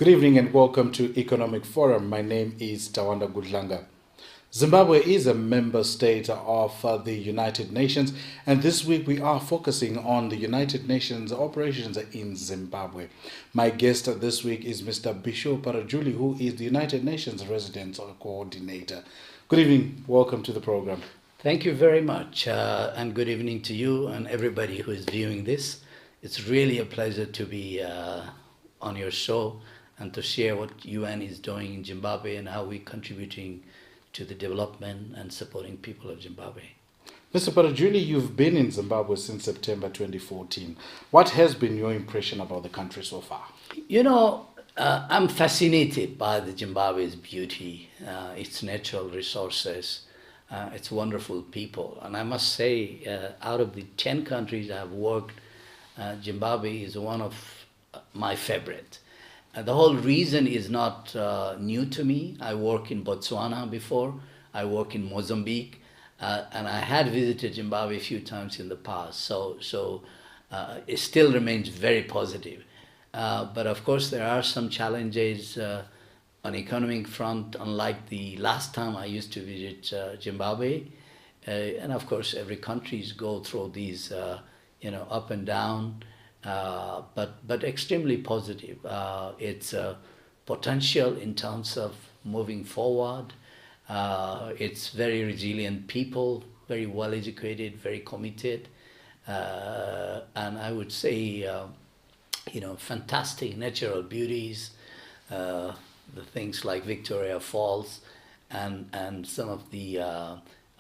Good evening and welcome to Economic Forum. My name is Tawanda Gudlanga. Zimbabwe is a member state of the United Nations, and this week we are focusing on the United Nations operations in Zimbabwe. My guest this week is Mr. Bishow Parajuli, who is the United Nations Resident Coordinator. Good evening, welcome to the program. Thank you very much, and good evening to you and everybody who is viewing this. It's really a pleasure to be on your show and to share what UN is doing in Zimbabwe and how we're contributing to the development and supporting people of Zimbabwe. Mr. Parajuli, you've been in Zimbabwe since September 2014. What has been your impression about the country so far? You know, I'm fascinated by the Zimbabwe's beauty, its natural resources, its wonderful people. And I must say, out of the 10 countries I've worked, Zimbabwe is one of my favorite. The whole reason is not new to me. I worked in Botswana before, I worked in Mozambique, and I had visited Zimbabwe a few times in the past. So it still remains very positive. But of course, there are some challenges on economic front, unlike the last time I used to visit Zimbabwe. And of course, every countries go through these, up and down. But extremely positive. It's potential in terms of moving forward. It's very resilient people, very well educated, very committed, and I would say, fantastic natural beauties, the things like Victoria Falls, and some of the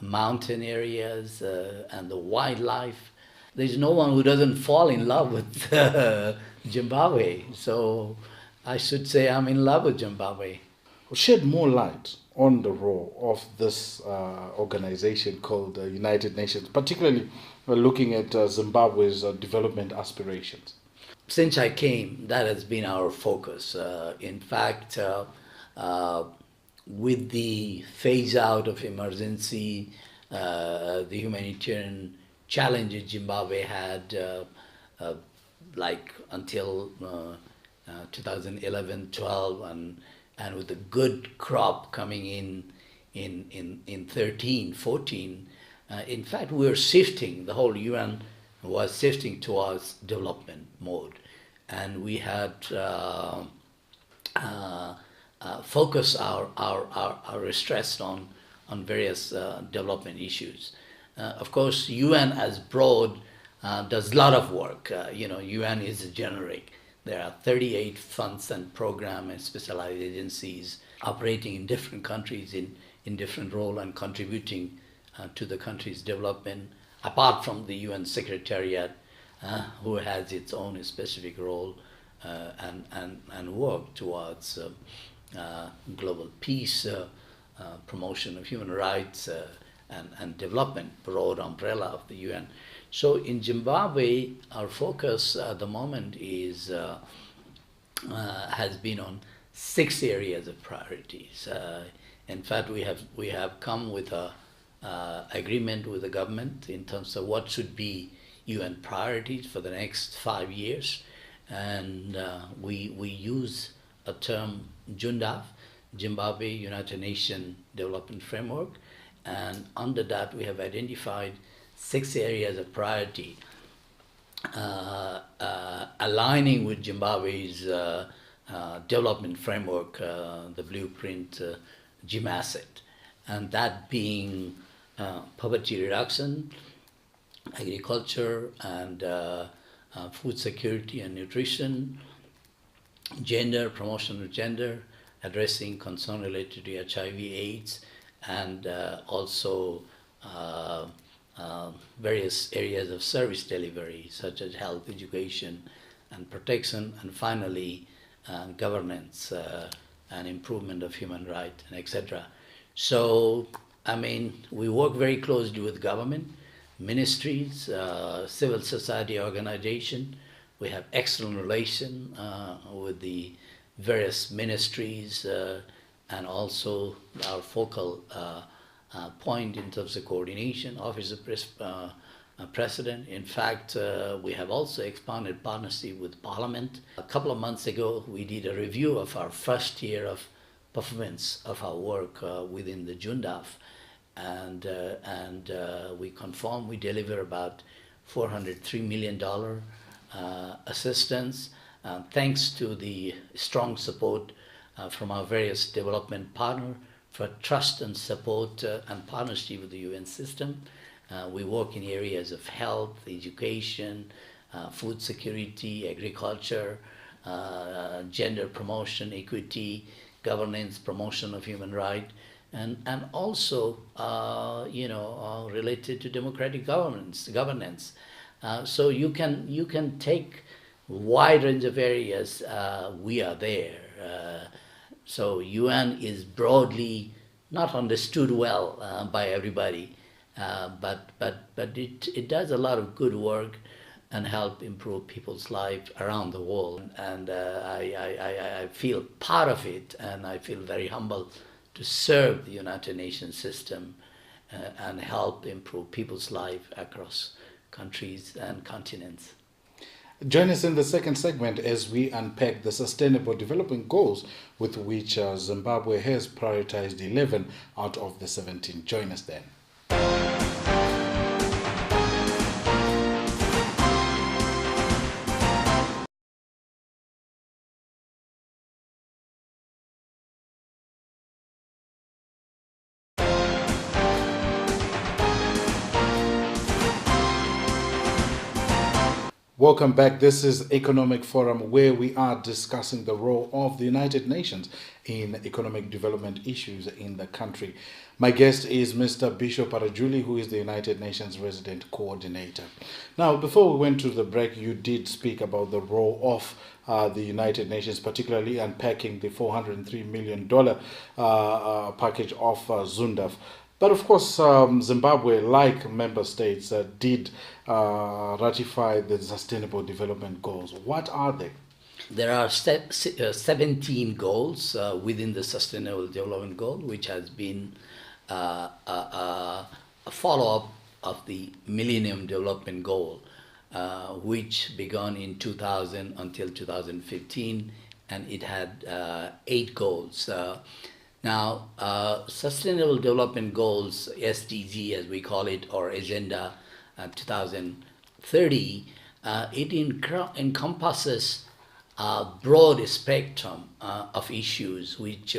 mountain areas and the wildlife. There's no one who doesn't fall in love with Zimbabwe. So I should say I'm in love with Zimbabwe. Shed more light on the role of this organization called the United Nations, particularly looking at Zimbabwe's development aspirations. Since I came, that has been our focus. In fact, with the phase out of emergency, the humanitarian challenges Zimbabwe had until 2011-12, and with the good crop coming in 13-14, in fact we were shifting, the whole UN was shifting towards development mode, and we had focused our stress on various development issues. Of course, UN as broad does a lot of work. UN is generic. There are 38 funds and programs and specialized agencies operating in different countries in different role and contributing to the country's development, apart from the UN Secretariat, who has its own specific role and work towards global peace, promotion of human rights, and development, broad umbrella of the UN. So in Zimbabwe, our focus at the moment has been on 6 areas of priorities. In fact, we have come with a agreement with the government in terms of what should be UN priorities for the next 5 years, and we use a term JUNDAF, Zimbabwe United Nations Development Framework. And under that, we have identified 6 areas of priority, aligning with Zimbabwe's development framework, the blueprint GMASSET, and that being poverty reduction, agriculture and food security and nutrition, gender, promotion of gender, addressing concern related to HIV/AIDS, and also various areas of service delivery, such as health, education, and protection, and finally governance and improvement of human rights, and etc. So, we work very closely with government, ministries, civil society organization. We have excellent relation with the various ministries, and also our focal point in terms of coordination, Office of president. In fact, we have also expanded partnership with Parliament. A couple of months ago, we did a review of our first year of performance of our work within the UNDP, and we confirm we deliver about $403 million assistance, thanks to the strong support from our various development partners for trust and support and partnership with the UN system. We work in areas of health, education, food security, agriculture, gender promotion, equity, governance, promotion of human rights, and also related to democratic governance. So you can take wide range of areas. We are there. So UN is broadly not understood well by everybody, but it does a lot of good work and help improve people's lives around the world. And I feel part of it, and I feel very humble to serve the United Nations system and help improve people's life across countries and continents. Join us in the second segment as we unpack the Sustainable Development Goals with which Zimbabwe has prioritized 11 out of the 17. Join us then. Welcome back. This is Economic Forum, where we are discussing the role of the United Nations in economic development issues in the country. My guest is Mr. Bishow Parajuli, who is the United Nations Resident Coordinator. Now, before we went to the break, you did speak about the role of the United Nations, particularly unpacking the $403 million package of ZUNDAF. But of course, Zimbabwe, like member states, did ratify the Sustainable Development Goals. What are they? There are 17 goals within the Sustainable Development Goal, which has been a follow-up of the Millennium Development Goal, which began in 2000 until 2015, and it had 8 goals. Now, Sustainable Development Goals, SDG as we call it, or Agenda 2030, it encompasses a broad spectrum of issues which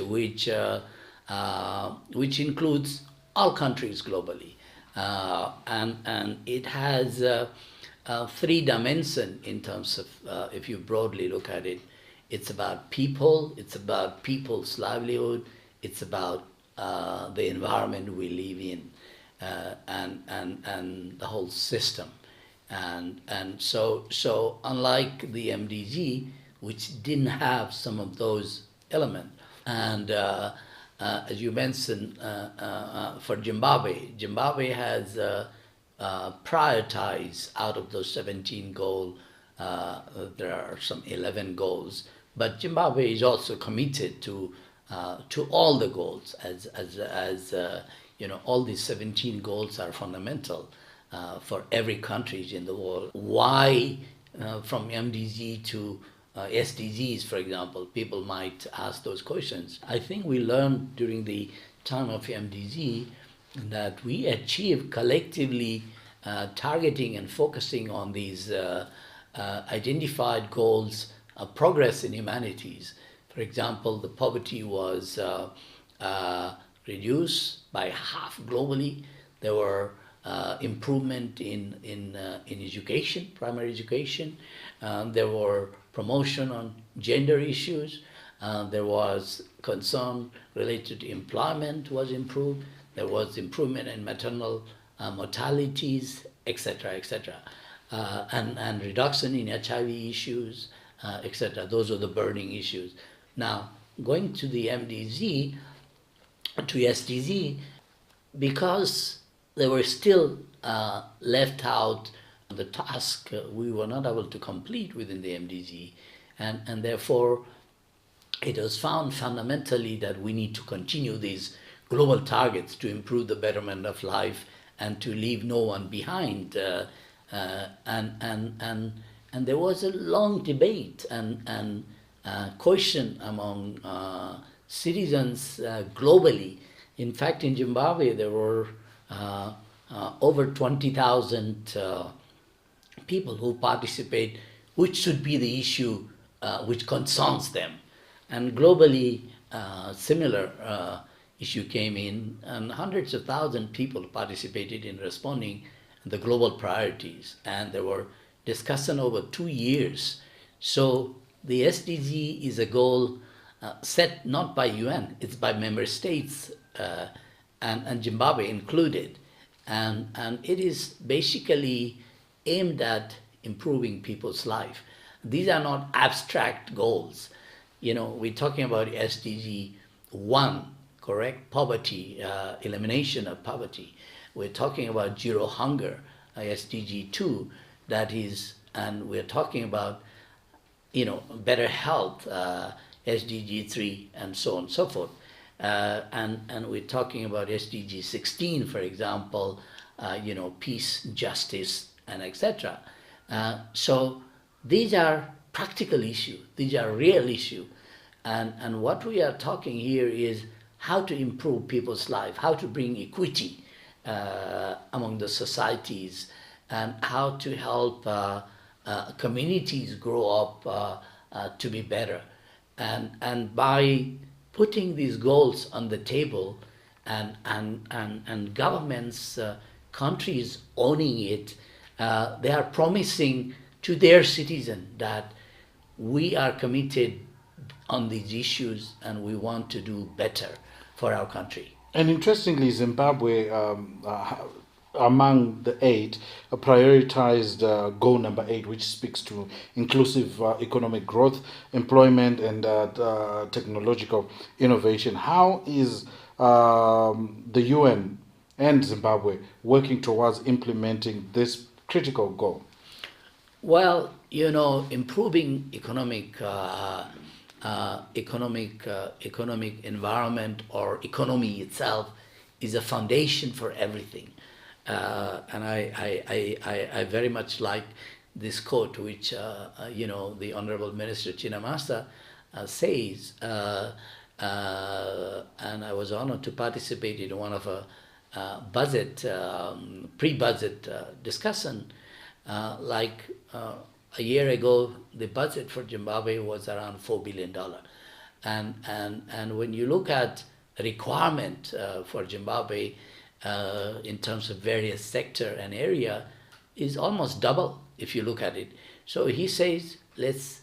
includes all countries globally. And it has 3 dimensions in terms of, if you broadly look at it, it's about people, it's about people's livelihood, it's about the environment we live in, and the whole system. And so unlike the MDG, which didn't have some of those elements, and as you mentioned, for Zimbabwe has prioritized out of those 17 goals. There are some 11 goals, but Zimbabwe is also committed to all the goals, as all these 17 goals are fundamental for every country in the world. Why from MDG to SDGs, for example? People might ask those questions. I think we learned during the time of MDG that we achieved collectively targeting and focusing on these identified goals of progress in humanities. For example, the poverty was reduced by half globally. There were improvement in education, primary education. There were promotion on gender issues. There was concern related to employment was improved. There was improvement in maternal mortalities, etc., etc., and reduction in HIV issues, etc. Those are the burning issues. Now, going to the MDG, to SDG, because they were still left out the task we were not able to complete within the MDG, and therefore it was found fundamentally that we need to continue these global targets to improve the betterment of life and to leave no one behind. And there was a long debate and question among citizens globally. In fact, in Zimbabwe, there were over 20,000 people who participate, which should be the issue which concerns them. And globally, similar issue came in, and hundreds of thousands of people participated in responding the global priorities, and there were discussion over 2 years. So the SDG is a goal set not by UN, it's by member states, and Zimbabwe included. And it is basically aimed at improving people's life. These are not abstract goals. You know, we're talking about SDG 1, correct? Poverty, elimination of poverty. We're talking about zero hunger, SDG 2, that is, and we're talking about, you know, better health, SDG 3, and so on and so forth. And we're talking about SDG 16, for example, you know, peace, justice, and etc. So these are practical issues. These are real issues. And what we are talking here is how to improve people's life, how to bring equity among the societies, and how to help communities grow up to be better. And by putting these goals on the table and governments, countries owning it, they are promising to their citizens that we are committed on these issues and we want to do better for our country. And interestingly, Zimbabwe, among the 8, prioritized goal number 8, which speaks to inclusive economic growth, employment, and technological innovation. How is the UN and Zimbabwe working towards implementing this critical goal? Well, you know, improving economic environment or economy itself is a foundation for everything. And I very much like this quote, which you know, the Honorable Minister Chinamasa says, and I was honored to participate in one of a budget, pre-budget discussion. Like a year ago, the budget for Zimbabwe was around $4 billion. And when you look at requirement for Zimbabwe in terms of various sector and area, is almost double if you look at it. So he says, let's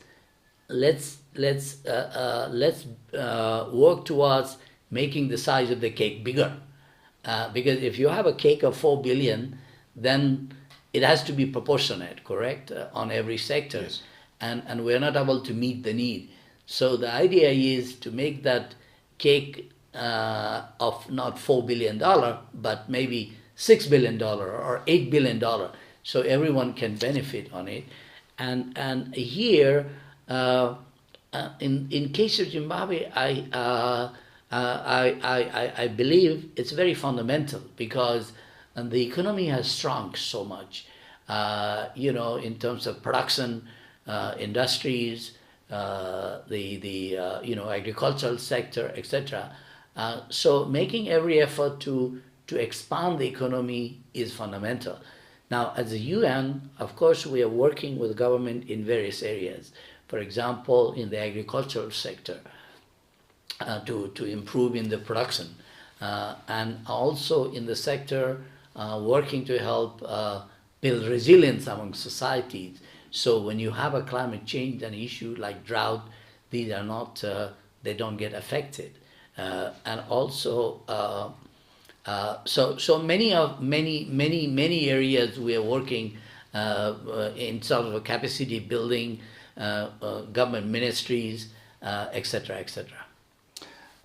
work towards making the size of the cake bigger. Because if you have a cake of 4 billion, then it has to be proportionate, correct, on every sector. Yes. And we're not able to meet the need. So the idea is to make that cake of not $4 billion, but maybe $6 billion or $8 billion, so everyone can benefit on it. And here, in case of Zimbabwe, I believe it's very fundamental, because the economy has shrunk so much, you know, in terms of production, industries, the you know, agricultural sector, etc. So making every effort to expand the economy is fundamental. Now, as a UN, of course, we are working with government in various areas. For example, in the agricultural sector, to improve in the production, and also in the sector working to help build resilience among societies. So when you have a climate change, an issue like drought, these are not, they don't get affected. And also, so many areas we are working in sort of a capacity building, government ministries, etc., etc.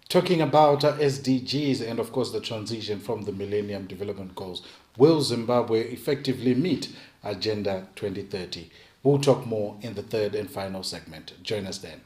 Talking about SDGs and, of course, the transition from the Millennium Development Goals, will Zimbabwe effectively meet Agenda 2030? We'll talk more in the third and final segment. Join us then.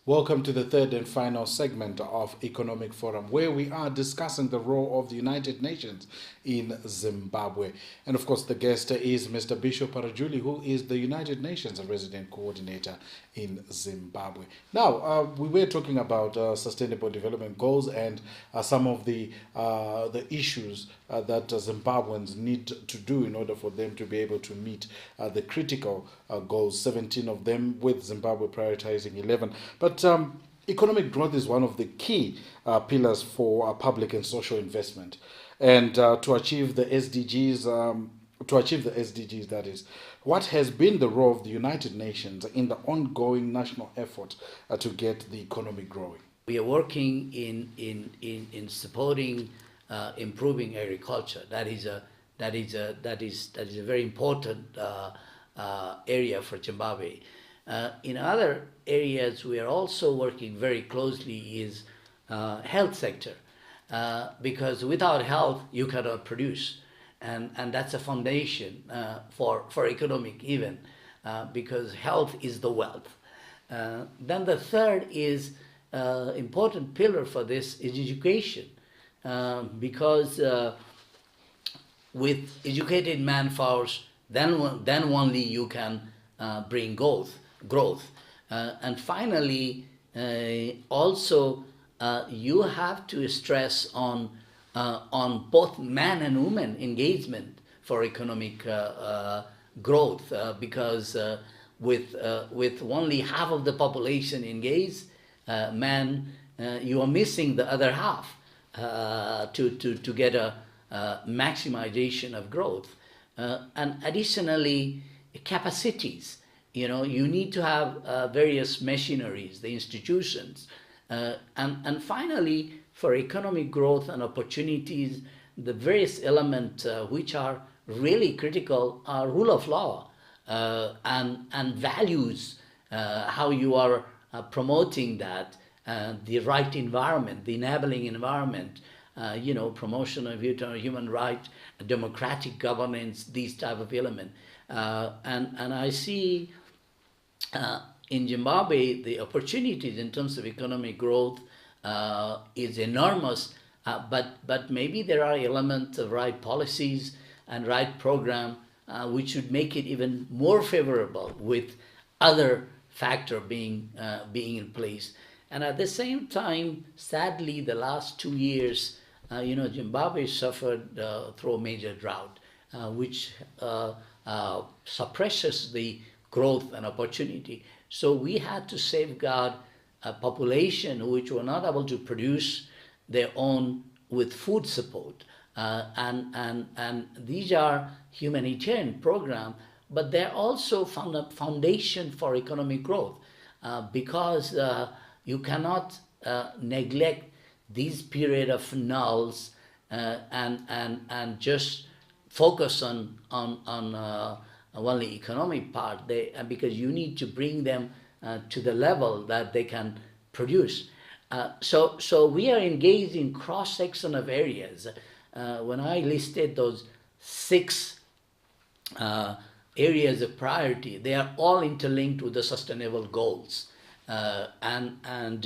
Welcome to the third and final segment of Economic Forum, where we are discussing the role of the United Nations in Zimbabwe. And of course, the guest is Mr. Bishow Parajuli, who is the United Nations Resident Coordinator in Zimbabwe. Now, we were talking about Sustainable Development Goals and some of the issues that Zimbabweans need to do in order for them to be able to meet the critical goals, 17 of them, with Zimbabwe prioritizing 11. But economic growth is one of the key pillars for public and social investment. And to achieve the SDGs, that is, what has been the role of the United Nations in the ongoing national effort to get the economy growing? We are working in supporting improving agriculture. That is a very important area for Zimbabwe. In other areas, we are also working very closely is health sector, because without health you cannot produce, and that's a foundation for economic even, because health is the wealth. Then the third is important pillar for this is education, because with educated manpower, then only you can bring growth. And finally, also you have to stress on both man and woman engagement for economic growth, because with only half of the population engaged, you are missing the other half to get a maximization of growth. And additionally, capacities. You need to have various machineries, the institutions. And finally, for economic growth and opportunities, the various elements which are really critical are rule of law and values, how you are promoting that, the right environment, the enabling environment, promotion of human rights, democratic governance, these type of elements. And I see in Zimbabwe, the opportunities in terms of economic growth is enormous, but maybe there are elements of right policies and right program which would make it even more favorable, with other factor being in place. And at the same time, sadly, the last 2 years, Zimbabwe suffered through a major drought, which suppresses the growth and opportunity. So we had to safeguard a population which were not able to produce their own with food support. And these are humanitarian programs, but they're also foundation for economic growth, because you cannot neglect this period of nulls and just focus on only economic part, because you need to bring them to the level that they can produce. So we are engaged in cross-section of areas. When I listed those 6 areas of priority, they are all interlinked with the sustainable goals, and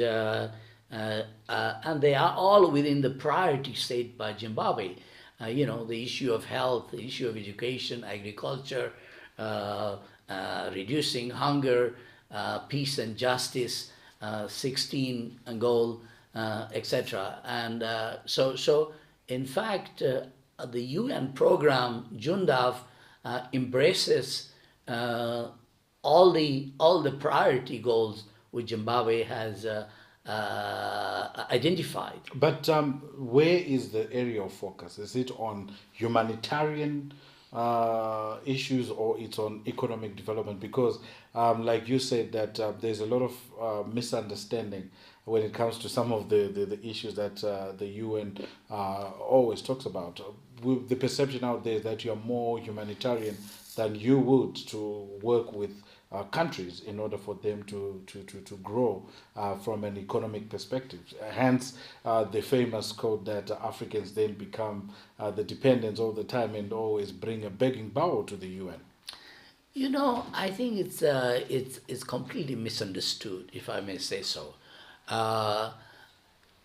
they are all within the priority set by Zimbabwe. The issue of health, the issue of education, agriculture, reducing hunger, peace and justice, 16 goal, etc. And so in fact, the UN program UNDP embraces all the priority goals which Zimbabwe has identified. But where is the area of focus? Is it on humanitarian issues, or it's on economic development? Because like you said, that there's a lot of misunderstanding when it comes to some of the issues that the UN always talks about. The perception out there is that you're more humanitarian than you would to work with countries in order for them to grow from an economic perspective. Hence the famous quote that Africans then become the dependents all the time and always bring a begging bowl to the UN. I think it's completely misunderstood, if I may say so.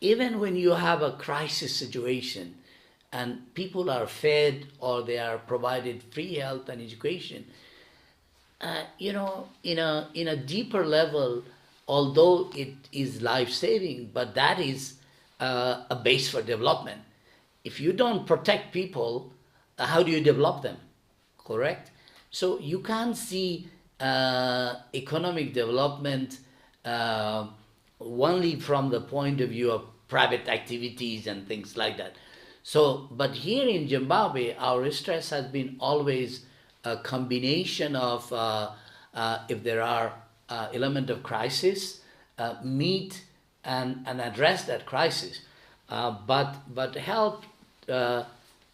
Even when you have a crisis situation and people are fed or they are provided free health and education, in a deeper level, although it is life saving, but that is a base for development. If you don't protect people, how do you develop them? Correct? So you can't see economic development only from the point of view of private activities and things like that. So, but here in Zimbabwe, our stress has been always a combination of if there are element of crisis, meet and address that crisis, but help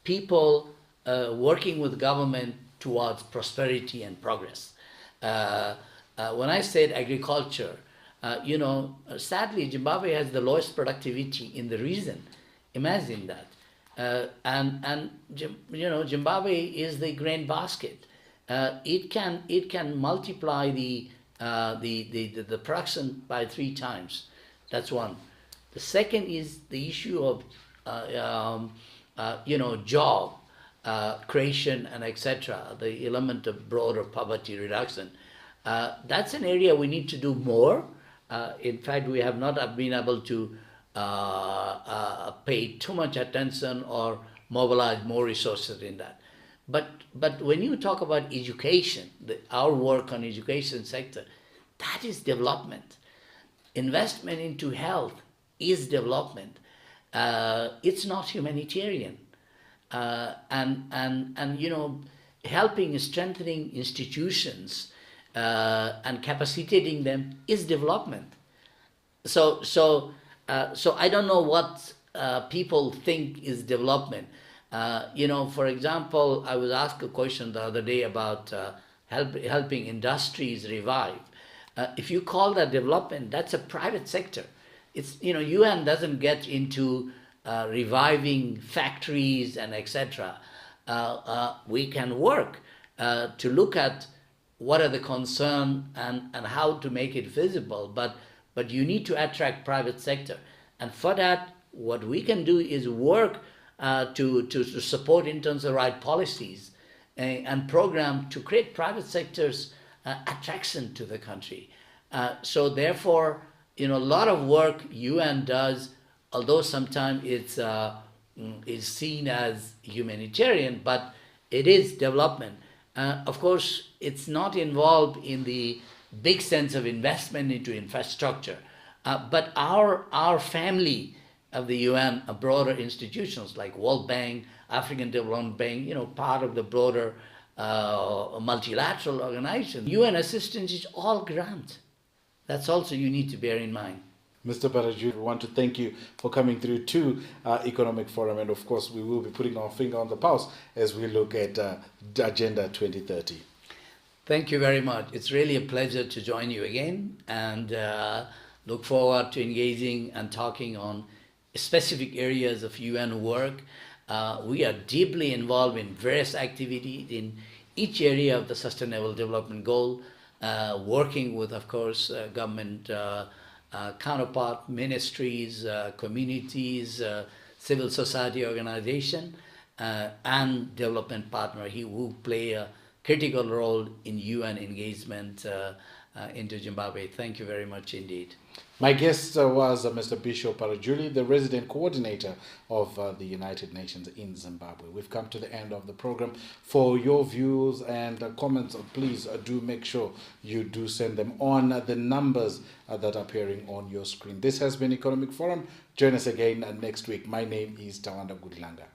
people working with government towards prosperity and progress. When I said agriculture, sadly, Zimbabwe has the lowest productivity in the region. Imagine that. Zimbabwe is the grain basket. It can multiply the production by 3 times. That's one. The second is the issue of job creation and etc. The element of broader poverty reduction. That's an area we need to do more. In fact, we have not been able to pay too much attention or mobilize more resources in that. But when you talk about education, our work on education sector, that is development. Investment into health is development. It's not humanitarian. Helping strengthening institutions and capacitating them is development. So I don't know what people think is development. For example, I was asked a question the other day about helping industries revive. If you call that development, that's a private sector. It's UN doesn't get into reviving factories and etc. We can work to look at what are the concerns and how to make it visible, but you need to attract private sector. And for that, what we can do is work to support in terms of right policies and program to create private sector's attraction to the country. So therefore, a lot of work UN does, although sometimes it's is seen as humanitarian, but it is development. Of course, it's not involved in the big sense of investment into infrastructure, but our family of the UN, broader institutions like World Bank, African Development Bank, part of the broader multilateral organization. UN assistance is all grant. That's also you need to bear in mind. Mr. Parajuli, we want to thank you for coming through to Economic Forum, and of course we will be putting our finger on the pulse as we look at Agenda 2030. Thank you very much. It's really a pleasure to join you again, and look forward to engaging and talking on specific areas of UN work. We are deeply involved in various activities in each area of the Sustainable Development Goal, working with, of course, government counterpart, ministries, communities, civil society organization, and development partner who play a critical role in UN engagement into Zimbabwe. Thank you very much indeed. My guest was Mr. Bishow Parajuli, the resident coordinator of the United Nations in Zimbabwe. We've come to the end of the program. For your views and comments, please do make sure you do send them on the numbers that are appearing on your screen. This has been Economic Forum. Join us again next week. My name is Tawanda Gudlanga.